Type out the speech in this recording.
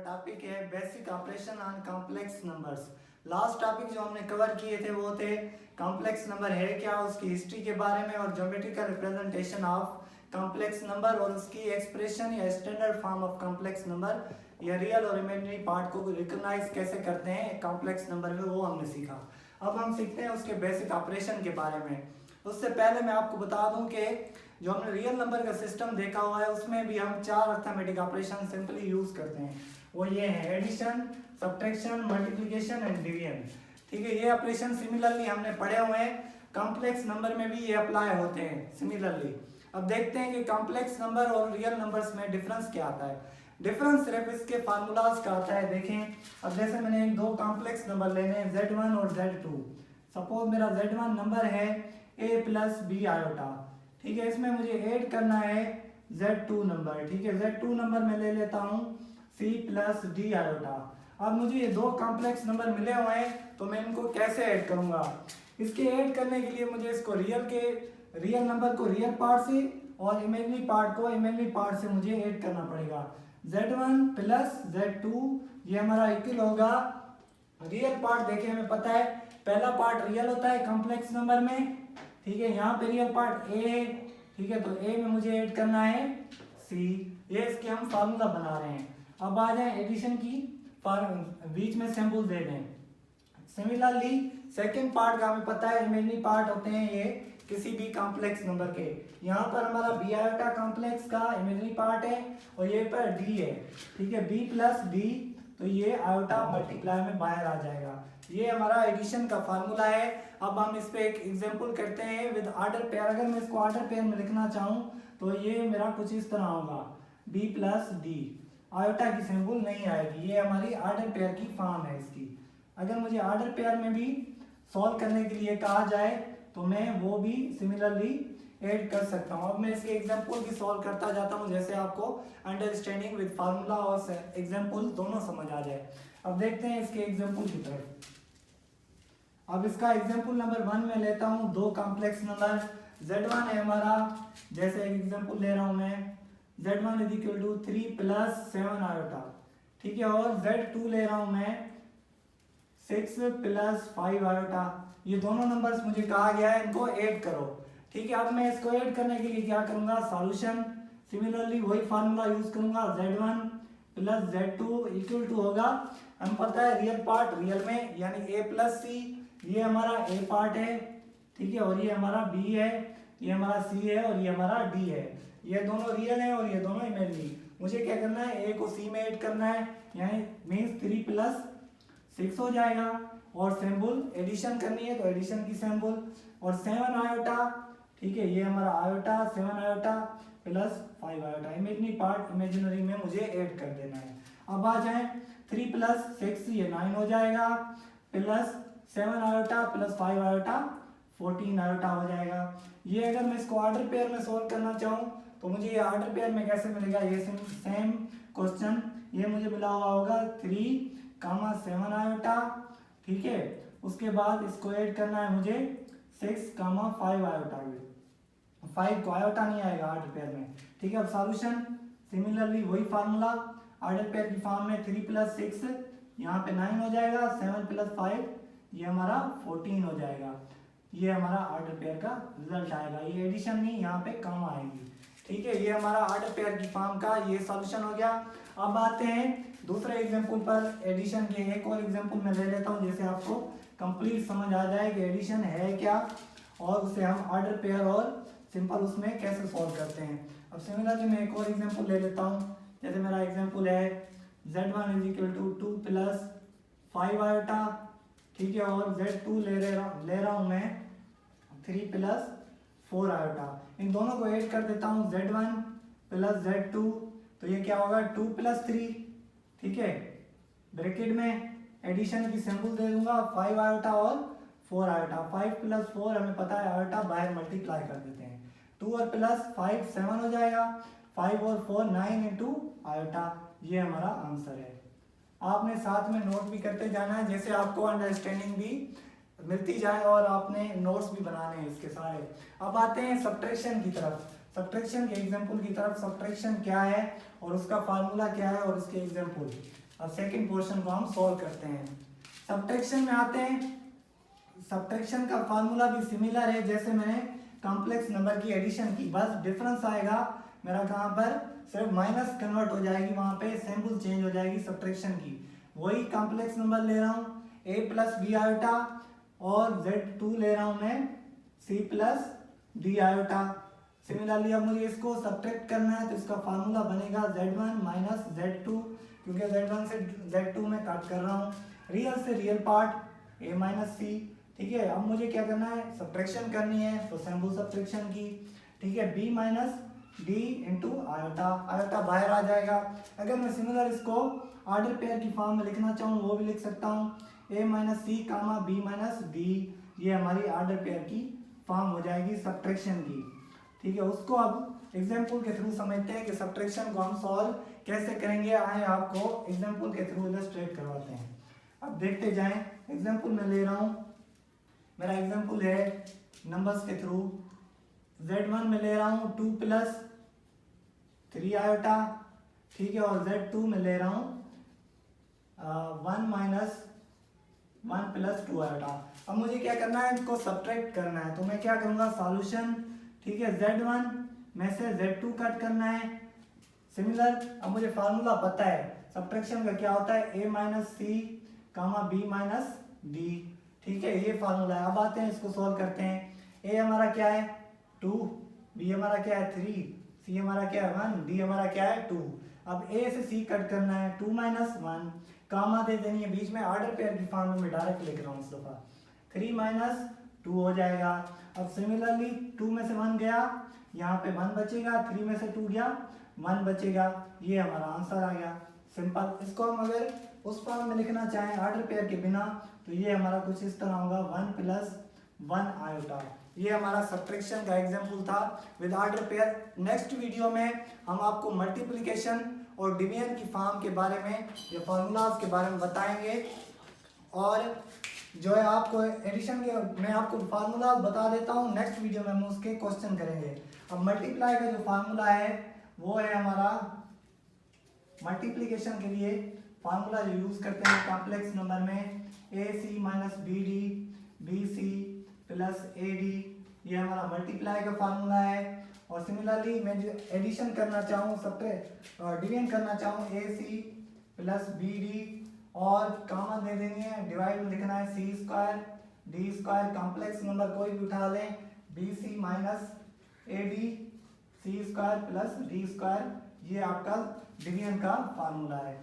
Topic है basic operation on complex numbers. Last topic जो हमने कवर किए थे वो थे कॉम्प्लेक्स नंबर है क्या, उसकी हिस्ट्री के बारे में और geometrical representation of complex number और उसकी एक्सप्रेशन या standard form of complex number या रियल और इमेजिनरी पार्ट को रिकॉग्नाइज कैसे करते हैं कॉम्प्लेक्स नंबर में, वो हमने सीखा। अब हम सीखते हैं उसके बेसिक ऑपरेशन के बारे में। उससे पहले मैं आपको बता दूं कि जो हमने रियल नंबर का सिस्टम देखा हुआ है उसमें भी हम 4 अर्थमेटिक ऑपरेशन सिंपली यूज करते हैं। वो ये है addition, subtraction, multiplication and division. ठीक है, ये ऑपरेशन सिमिलरली हमने पढ़े हुए हैं, कॉम्प्लेक्स नंबर में भी ये अप्लाई होते हैं सिमिलरली। अब देखते हैं कि कॉम्प्लेक्स नंबर और रियल नंबर्स में डिफरेंस क्या आता है। डिफरेंस सिर्फ इसके फार्मूलाज का आता है। देखें, अब जैसे मैंने एक दो कॉम्प्लेक्स नंबर लेने हैं Z1 और Z2। सपोज मेरा Z1 नंबर है a प्लस बी आयोटा। ठीक है, इसमें मुझे ऐड करना है Z2 नंबर। ठीक है, Z2 नंबर मैं ले लेता हूँ C प्लस डी आयोटा। अब मुझे ये दो कॉम्प्लेक्स नंबर मिले हुए हैं तो मैं इनको कैसे ऐड करूँगा। इसके ऐड करने के लिए मुझे इसको रियल नंबर को रियल पार्ट से और इमेजिनरी पार्ट को इमेजिनरी पार्ट से मुझे ऐड करना पड़ेगा। Z1 प्लस Z2 ये हमारा इक्वल होगा रियल पार्ट। देखिए हमें पता है पहला पार्ट रियल होता है कॉम्प्लेक्स नंबर में। ठीक है, यहाँ पे रियल पार्ट ए है। ठीक है, तो ए में मुझे ऐड करना है सी। ये इसके हम फार्मूला बना रहे हैं। अब आ जाए एडिशन की, बीच में सैंपल दे दें। सिमिलरली सेकंड पार्ट का हमें पता है इमेजिनरी पार्ट होते हैं ये किसी भी कॉम्प्लेक्स नंबर के। यहाँ पर हमारा बी आयोटा कॉम्प्लेक्स का इमेजिनरी पार्ट है और ये पर डी है। ठीक है, बी प्लस डी, तो ये आयोटा मल्टीप्लाई में बाहर आ जाएगा। ये हमारा एडिशन का फार्मूला है। अब हम इस पे एक एग्जांपल करते हैं विद ऑर्डर पेयर। अगर मैं इसको ऑर्डर पेयर में लिखना चाहूँ तो ये मेरा कुछ इस तरह होगा, बी प्लस डी। आयोटा की सिंबल नहीं आएगी, ये हमारी ऑर्डर पेयर की फॉर्म है इसकी। अगर मुझे ऑर्डर पेयर में भी सॉल्व करने के लिए कहा जाए तो मैं वो भी सिमिलरली ऐड कर सकता हूँ। अब मैं इसके एग्जांपल की सॉल्व करता जाता हूँ जैसे आपको अंडरस्टैंडिंग विद फार्मूला और एग्जांपल दोनों समझ आ जाए। अब देखते हैं इसके एग्जांपल की तरफ। अब इसका एग्जांपल नंबर 1 में लेता हूँ दो कॉम्प्लेक्स नंबर। Z1 है हमारा, जैसे एक एग्जांपल ले रहा हूँ मैं, Z1 is equal to 3 plus 7 iota. ठीक है, और Z2 ले रहा हूँ मैं 6 प्लस 5 आयोटा। ये दोनों नंबर्स मुझे कहा गया है इनको ऐड करो। ठीक है, अब मैं इसको ऐड करने के लिए क्या करूँगा, सॉल्यूशन सिमिलरली वही फार्मूला यूज करूँगा। Z1 plus Z2 equal to होगा, हम पता है रियल पार्ट रियल में यानी a प्लस सी, ये हमारा a पार्ट है। ठीक है, और ये हमारा b है, ये हमारा c है और ये हमारा d है। ये दोनों रियल है और ये दोनों इमेजिनरी। मुझे क्या करना है, a को c में ऐड करना है, यानी मीन्स 3 प्लस 6 हो जाएगा। और सिंबल एडिशन करनी है तो एडिशन की सिंबल और 7 आयोटा। ठीक है, ये हमारा iota 7 iota plus 5 iota, imaginary part imaginary में मुझे ऐड कर देना है। अब आ जाए 3 प्लस 6 ये 9 हो जाएगा, plus 7 iota plus 5 iota 14 iota हो जाएगा। ये अगर मैं इसको ऑर्डर पेयर में सोल्व करना चाहूँ तो मुझे ये ऑर्डर पेयर में कैसे मिलेगा, ये सेम क्वेश्चन ये मुझे मिला हुआ होगा 3, 7 आयोटा। ठीक है, उसके बाद इसको ऐड करना है मुझे 6, 5 आयोटा। 5 को आयोटा नहीं आएगा ऑर्डर पेयर में। ठीक है, अब सॉल्यूशन सिमिलरली वही फार्मूला ऑर्डर पेयर की फॉर्म में 3 प्लस 6 यहाँ पे 9 हो जाएगा, 7 प्लस 5 ये हमारा 14 हो जाएगा। ये हमारा ऑर्डर पेयर का रिजल्ट आएगा, ये एडिशन नहीं यहाँ पे कम आएगी। ठीक है, ये हमारा ऑर्डर पेयर की फॉर्म का ये सॉल्यूशन हो गया। अब आते हैं दूसरे एग्जांपल पर। एडिशन के एक और एग्जांपल मैं ले लेता हूँ जैसे आपको कंप्लीट समझ आ जाए कि एडिशन है क्या और उसे हम ऑर्डर पेयर और सिंपल उसमें कैसे सॉल्व करते हैं। अब सिमिलरली मैं एक और एग्जांपल ले लेता हूँ। जैसे मेरा एग्जांपल है Z1 is equal to 2 plus 5 iota. ठीक है, और Z2 ले रहा हूँ मैं 3 प्लस 4 आयोटा। इन दोनों को ऐड कर देता हूँ Z1 प्लस Z2, तो ये क्या होगा 2 प्लस 3। ठीक है, ब्रैकेट में एडिशन की सिंबल दे दूंगा 5 आयोटा और 4 आयोटा। 5 प्लस 4 हमें पता है आयोटा बाहर मल्टीप्लाई कर देते हैं, 2 और प्लस 5 7 हो जाएगा, 5 और 4 9 इंटू आयोटा। ये हमारा आंसर है। आपने साथ में नोट भी करते जाना है जैसे आपको अंडरस्टैंडिंग भी मिलती जाए और आपने नोट्स भी बनाने हैं इसके सारे। अब आते हैं सब्ट्रैक्शन की तरफ। सब्ट्रैक्शन के एग्जांपल की तरफ। सब्ट्रैक्शन क्या है और उसका फार्मूला क्या है और उसके एग्जांपल। अब सेकंड पोर्शन को हम सॉल्व करते हैं। सब्ट्रैक्शन में आते हैं। सब्ट्रैक्शन का फार्मूला भी सिमिलर है जैसे मैंने कॉम्प्लेक्स नंबर की एडिशन की, बस डिफरेंस आएगा मेरा कहाँ पर, सिर्फ माइनस कन्वर्ट हो जाएगी, वहाँ पे सिंबल चेंज हो जाएगी सब्ट्रैक्शन की। वही कॉम्प्लेक्स नंबर ले रहा हूँ a प्लस बी आयोटा और z2 ले रहा हूँ मैं c plus d iota. Similarly अब मुझे इसको सब्ट्रैक्ट करना है तो इसका फार्मूला बनेगा z1 माइनस z2, क्योंकि z1 से z2 में काट कर रहा हूँ। रियल से रियल पार्ट a माइनस सी, ठीक है। अब मुझे क्या करना है, सब्ट्रैक्शन करनी है तो सिंबल सब्ट्रैक्शन की, ठीक है। b minus d into iota, iota बाहर आ जाएगा। अगर मैं सिमिलर इसको ऑर्डर पेयर की फॉर्म में लिखना चाहूँ वो भी लिख सकता हूँ, a minus C comma b minus d, ये हमारी ऑर्डर पेयर की फॉर्म हो जाएगी सब्ट्रैक्शन की, ठीक है। उसको अब एग्जाम्पल के थ्रू समझते हैं कि सब्ट्रैक्शन को हम सॉल्व कैसे करेंगे। आए आपको एग्जाम्पल के थ्रू इलस्ट्रेट करवाते हैं। अब देखते जाएं। एग्जाम्पल मैं ले रहा हूँ, मेरा एग्जाम्पल है नंबर्स के थ्रू। z1 में ले रहा हूँ 2 प्लस 3 आयोटा, ठीक है, और z2 में ले रहा हूँ 1 माइनस 1 प्लस 2 आयोटा। अब मुझे क्या करना है, इनको सब्ट्रैक्ट करना है, तो मैं क्या करूँगा, सॉल्यूशन, ठीक है। z1 में से z2 कट करना है। सिमिलर अब मुझे फार्मूला पता है सब्ट्रैक्शन का, क्या होता है, a minus C comma b minus D, ठीक है, ये फार्मूला है। अब आते हैं इसको सॉल्व करते हैं। a हमारा क्या है 2, b हमारा क्या है 3, c हमारा क्या है 1, d हमारा क्या है 2। अब a से c कट करना है, 2 माइनस 1, कामा दे देनी है बीच में, ऑर्डर पेयर की फॉर्म में डायरेक्ट लिख रहा हूँ इस दफा, 3 माइनस 2 हो जाएगा। अब सिमिलरली 2 में से 1 गया, यहाँ पे 1 बचेगा, 3 में से 2 गया, 1 बचेगा, ये हमारा आंसर आ गया। सिंपल। इसको हम अगर उस फॉर्म में लिखना चाहें ऑर्डर पेयर के बिना तो ये हमारा कुछ इस तरह होगा, 1 प्लस 1 आयोटा। ये हमारा सब्ट्रैक्शन का एग्जाम्पल था with order pair. Next video में हम आपको मल्टीप्लिकेशन और डिवीजन की फॉर्म के बारे में या फार्मूलाज के बारे में बताएंगे, और जो है आपको एडिशन के मैं आपको फार्मूला बता देता हूँ, नेक्स्ट वीडियो में हम उसके क्वेश्चन करेंगे। अब मल्टीप्लाई का जो फार्मूला है वो है हमारा, मल्टीप्लिकेशन के लिए फार्मूला जो यूज करते हैं कॉम्प्लेक्स नंबर में, A C minus B D B C plus A D, ये हमारा मल्टीप्लाई का फार्मूला है। और सिमिलरली मैं जो एडिशन करना चाहूँ, डिवीजन करना चाहूँ, A C plus B D और कॉमन दे देनी है, डिवाइड में लिखना है C square D square, complex number कोई भी उठा लें, B C minus A D C square plus D square, ये आपका डिवीजन का फार्मूला है।